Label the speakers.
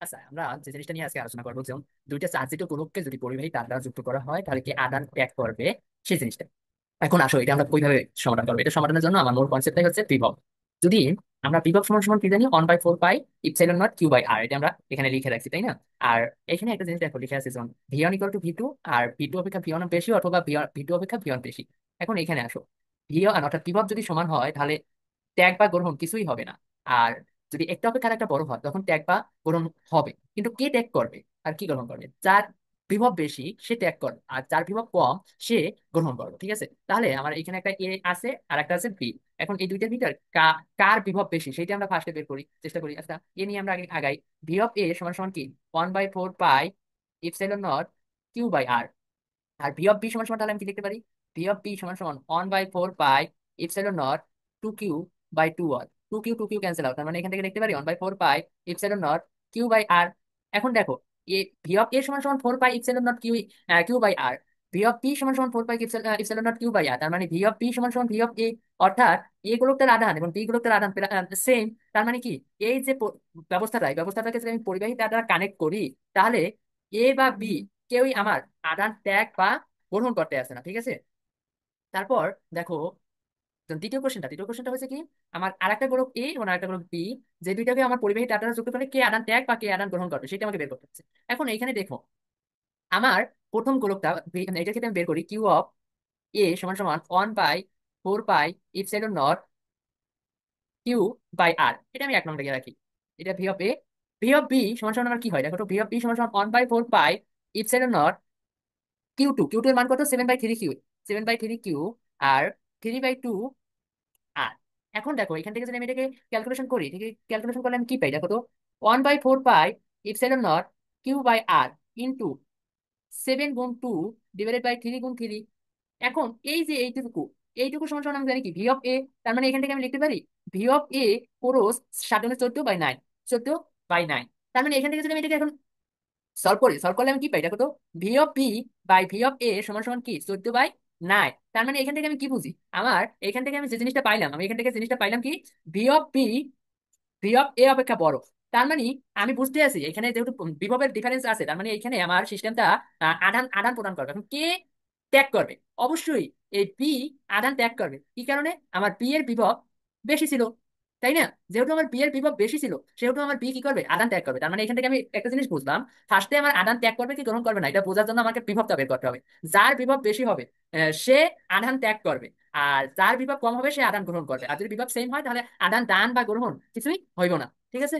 Speaker 1: আচ্ছা, আমরা যে জিনিসটা নিয়ে আজকে আলোচনা করবো, যেমন দুইটা চার্জিত গোলককে যদি পরিবাহী তার দ্বারা যুক্ত করা হয় তাহলে কি আদান ত্যাগ করবে, সেই জিনিসটা। এখন আসো এটা আমরা কিভাবে সমাধান করবো। এটা সমাধানের জন্য আমার মূল কনসেপ্টটাই হচ্ছে বিভব। যদি আমরা বিভব সমান সমান কি জানি, 1/4 pi epsilon naught Q by R, এটা আমরা এখানে লিখে রাখছি, তাই না? আর এখানে একটা জিনিস দেখো লিখে আছে, যেমন ভি1 ইকুয়াল টু ভি2, আর ভি2 অপেক্ষা ভি1 বেশি, অথবা ভি2 অপেক্ষা ভি1 বেশি। এখন এখানে আসো, ভি1 অর্থাৎ বিভব যদি সমান হয় তাহলে ত্যাগ বা গ্রহণ কিছুই হবে না। আর যদি একটা অপেক্ষা একটা বড় হয় তখন ত্যাগ বা গ্রহণ হবে। কিন্তু কে ত্যাগ করবে আর কি গ্রহণ করবে? যার বিভব বেশি সে ত্যাগ করবে, আর যার বিভব কম সে গ্রহণ করবে। ঠিক আছে, তাহলে আমার এখানে একটা এ আছে আর একটা আছে বি। এখন এই দুইটার ভিতর কার বিভব বেশি সেটা আমরা ফার্স্টে বের করি, চেষ্টা করি। আচ্ছা, এ নিয়ে আমরা আগে আগাই। ভি অফ এ সমান সমান কি, 1/4 pi epsilon naught Q by r. আর ভি অফ বি সমান সমান তাহলে আমি কি লিখতে পারি? ভি অফ বি সমান সমান 1/4 pi epsilon naught 2Q/2 R. Two Q cancel out, তার মানে এখান থেকে লিখতে পারি 1/4 pi epsilon naught Q by R. এখন দেখো, এ ভি অফ এ সমান সমান 4 pi epsilon naught Q by R. V of B সমান সমান 4 pi epsilon naught Q by R, তার মানে ভি অফ বি সমান সমান ভি অফ এ। অর্থাৎ এ গোলকটার আধান এবং বি গোলকটার আধান সেম। তার মানে কি, এই যে ব্যবস্থাটাকে যদি আমি পরিবাহী তার দ্বারা কানেক্ট করি, তাহলে এ বা বি কেউই আমার আদান ত্যাগ বা গ্রহণ করতে আসে না। ঠিক আছে, তারপর দেখো, দ্বিতীয় কোশ্চেনটা হচ্ছে কি, আমার আরেকটা গ্রুপ এ এবং আরেকটা গ্রুপ বি, যে দুইটাকে আমার পরিবাহী তার দ্বারা যুক্ত করে কে আদান ত্যাগ বা কে আদান গ্রহণ করবে সেটা আমাকে বের করতে হচ্ছে। এখন এখানে দেখো, আমার প্রথম গোলকটা এটার ক্ষেত্রে আমি বের করি কিউ অফ এ সমান সমান 1/4 pi epsilon naught Q by R, এটা আমি 1 নম্বরে রাখি। এটা V of A. V of B সমান সমান আমার কি হয় দেখো তো, ভি অফ বি সমান সমান 1/4 pi epsilon naught q two এর মান কত, 7/3 কিউ। 7/3 কিউ আর 3/2 আর। এখন দেখো এখান থেকে যদি আমি এটাকে ক্যালকুলেশন করি, ঠিক আছে, ক্যালকুলেশন করলে আমি কি পাই দেখো তো, 1/4 pi epsilon naught Q by r into 7 গুণ 2 ডিভাইডেড বাই 3 গুণ 3। এখন এই যে এইটুকু, এইটুকু সমান সমান আমি জানি কি, ভি অফ এ। তার মানে এখান থেকে আমি লিখতে পারি ভি অফ এ পুরো 7 × 14/9, 14/9। তার মানে এখান থেকে যদি আমি এটাকে এখন সলভ করলে আমি কি পাই দেখো তো, V of B by V of A সমান সমান কি, 14/9। তার মানে এখান থেকে আমি কি বুঝি, আমার এখান থেকে আমি যে জিনিসটা পাইলাম, আমি এখান থেকে জিনিসটা পাইলাম কি, V of B V of A অপেক্ষা বড়। তার মানে আমি বুঝতে আছি এখানে যেহেতু বিভবের ডিফারেন্স আছে, তার মানে এখানে আমার সিস্টেমটা আদান আদান প্রদান করবে। এখন কে ত্যাগ করবে? অবশ্যই এই পি আদান ত্যাগ করবে। কি কারণে? আমার পি এর বিভব বেশি ছিল, তাই না? যেহেতু আমার পি এর বিভব বেশি ছিল, সেহেতু আমার পি কি করবে, আদান ত্যাগ করবে। তার মানে এখান থেকে আমি একটা জিনিস বুঝলাম, ফার্স্টে আমার আদান ত্যাগ করবে কি গ্রহণ করবে না, এটা বোঝার জন্য আমাকে বিভবটা বের করতে হবে। যার বিভব বেশি হবে সে আদান ত্যাগ করবে, আর যার বিভব কম হবে সে আদান গ্রহণ করবে। আর যদি বিভব সেম হয় তাহলে আদান দান বা গ্রহণ কিছুই হইব না। ঠিক আছে।